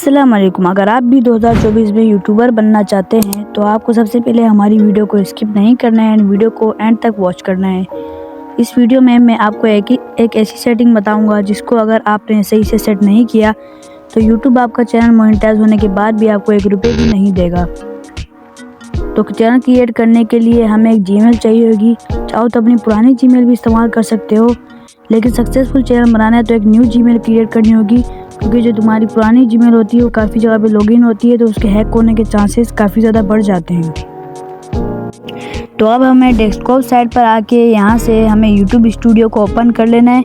अस्सलाम वालेकुम। अगर आप भी 2024 में यूट्यूबर बनना चाहते हैं तो आपको सबसे पहले हमारी वीडियो को स्किप नहीं करना है एंड वीडियो को एंड तक वॉच करना है। इस वीडियो में मैं आपको एक ऐसी सेटिंग बताऊंगा जिसको अगर आपने सही से सेट नहीं किया तो यूट्यूब आपका चैनल मोनेटाइज होने के बाद भी आपको 1 रुपये भी नहीं देगा। तो चैनल क्रिएट करने के लिए हमें एक जीमेल चाहिए होगी। चाहो तो अपनी पुरानी जीमेल भी इस्तेमाल कर सकते हो, लेकिन सक्सेसफुल चैनल बनाना है तो एक न्यू जीमेल क्रिएट करनी होगी, क्योंकि जो तुम्हारी पुरानी जीमेल होती है वो काफ़ी जगह पे लॉगिन होती है तो उसके हैक होने के चांसेस काफ़ी ज़्यादा बढ़ जाते हैं। तो अब हमें डेस्कटॉप साइट पर आके यहाँ से हमें यूट्यूब स्टूडियो को ओपन कर लेना है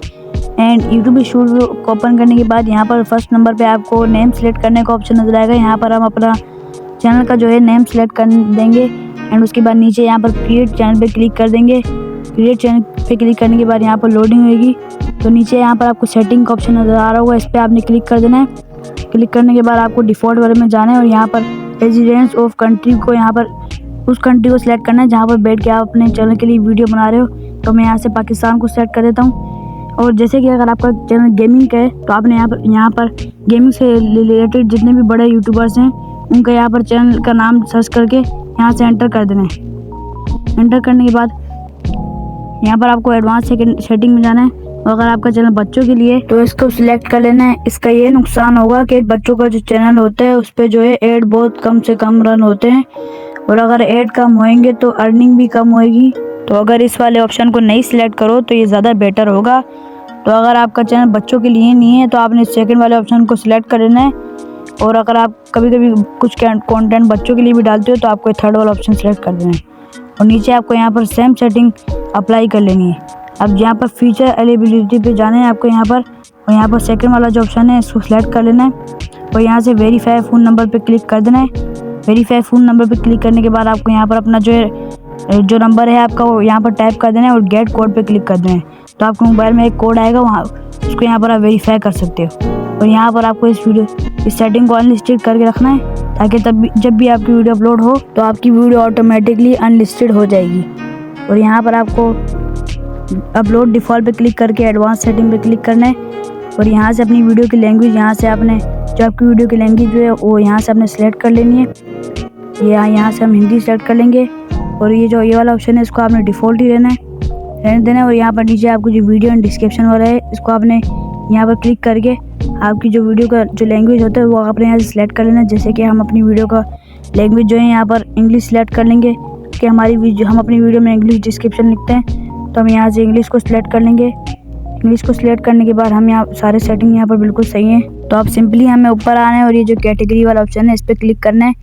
एंड यूट्यूब स्टूडियो को ओपन करने के बाद यहाँ पर फर्स्ट नंबर पे आपको नेम सेलेक्ट करने का ऑप्शन नजर आएगा। यहाँ पर हम अपना चैनल का जो है नेम सेलेक्ट कर देंगे एंड उसके बाद नीचे यहाँ पर क्रिएट चैनल पे क्लिक कर देंगे। क्रिएट चैनल पे क्लिक करने के बाद यहाँ पर लोडिंग होगी तो नीचे यहाँ पर आपको सेटिंग का ऑप्शन नज़र आ रहा होगा, इस पर आपने क्लिक कर देना है। क्लिक करने के बाद आपको डिफ़ॉल्ट वाले में जाना है और यहाँ पर रेजिडेंस ऑफ कंट्री को यहाँ पर उस कंट्री को सिलेक्ट करना है जहाँ पर बैठ के आप अपने चैनल के लिए वीडियो बना रहे हो। तो मैं यहाँ से पाकिस्तान को सेलेक्ट कर देता हूँ। और जैसे कि अगर आपका चैनल गेमिंग का है तो आपने यहाँ पर गेमिंग से रिलेटेड जितने भी बड़े यूट्यूबर्स हैं उनका यहाँ पर चैनल का नाम सर्च करके यहाँ से एंटर कर देना है। एंटर करने के बाद यहाँ पर आपको एडवांस सेटिंग में जाना है और अगर आपका चैनल बच्चों के लिए तो इसको सिलेक्ट कर लेना है। इसका ये नुकसान होगा कि बच्चों का जो चैनल होता है उस पर जो है ऐड बहुत कम से कम रन होते हैं और अगर ऐड कम होएंगे तो अर्निंग भी कम होएगी। तो अगर इस वाले ऑप्शन को नहीं सिलेक्ट करो तो ये ज़्यादा बेटर होगा। तो अगर आपका चैनल बच्चों के लिए नहीं है तो आपने सेकंड वाले ऑप्शन को सिलेक्ट कर लेना है और अगर आप कभी कभी कुछ कंटेंट बच्चों के लिए भी डालते हो तो आपको थर्ड वाला ऑप्शन सेलेक्ट कर देना है और नीचे आपको यहाँ पर सेम सेटिंग अप्लाई कर लेनी है। अब यहाँ पर फीचर अवेलेबिलिटी पे जाना है आपको यहाँ पर और यहाँ पर सेकंड वाला जो ऑप्शन है इसको सिलेक्ट कर लेना है और यहाँ से वेरीफाई फ़ोन नंबर पे क्लिक कर देना है। वेरीफाई फ़ोन नंबर पे क्लिक करने के बाद आपको यहाँ पर अपना जो नंबर है आपका वो यहाँ पर टाइप कर देना है और गेट कोड पे क्लिक कर देना है। तो आपके मोबाइल में एक कोड आएगा, वहाँ उसको यहाँ पर आप वेरीफाई कर सकते हो और यहाँ पर आपको इस सेटिंग को अनलिस्टेड करके रखना है ताकि जब भी आपकी वीडियो अपलोड हो तो आपकी वीडियो ऑटोमेटिकली अनलिस्टेड हो जाएगी। और यहाँ पर आपको अपलोड डिफ़ॉल्ट पे क्लिक करके एडवांस सेटिंग पे क्लिक करना है और यहाँ से अपनी वीडियो की लैंग्वेज यहाँ से आपने जो आपकी वीडियो की लैंग्वेज जो है वो यहाँ से आपने सेलेक्ट कर लेनी है। यहाँ से हम हिंदी सेलेक्ट कर लेंगे और ये वाला ऑप्शन है इसको आपने डिफ़ॉल्ट ही रहने देना है। और यहाँ पर नीचे आपको जो वीडियो एंड डिस्क्रिप्शन वाला है इसको आपने यहाँ पर क्लिक करके आपकी जो वीडियो का जो लैंग्वेज होता है वो आपने यहाँ से सिलेक्ट कर लेना है। जैसे कि हम अपनी वीडियो का लैंग्वेज जो है यहाँ पर इंग्लिश सेलेक्ट कर लेंगे कि हम अपनी वीडियो में इंग्लिश डिस्क्रिप्शन लिखते हैं तो हम यहाँ से इंग्लिश को सिलेक्ट कर लेंगे। इंग्लिश को सिलेक्ट करने के बाद हम यहाँ सारे सेटिंग यहाँ पर बिल्कुल सही हैं। तो आप सिंपली हमें ऊपर आना है और ये जो कैटेगरी वाला ऑप्शन है इस पर क्लिक करना है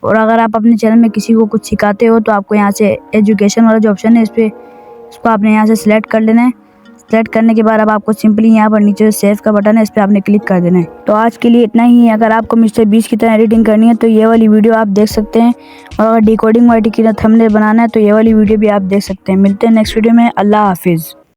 और अगर आप अपने चैनल में किसी को कुछ सिखाते हो तो आपको यहाँ से एजुकेशन वाला जो ऑप्शन है इसको आपने यहाँ से सिलेक्ट कर लेना है। सेलेक्ट करने के बाद अब आपको सिंपली यहाँ पर नीचे सेव का बटन है इस पर आपने क्लिक कर देना है। तो आज के लिए इतना ही है। अगर आपको मिस्टर बीस्ट की तरह एडिटिंग करनी है तो ये वाली वीडियो आप देख सकते हैं और अगर डिकोडिंग वाइटी की तरह थंबनेल बनाना है तो ये वाली वीडियो भी आप देख सकते हैं। मिलते हैं नेक्स्ट वीडियो में। अल्लाह हाफिज़।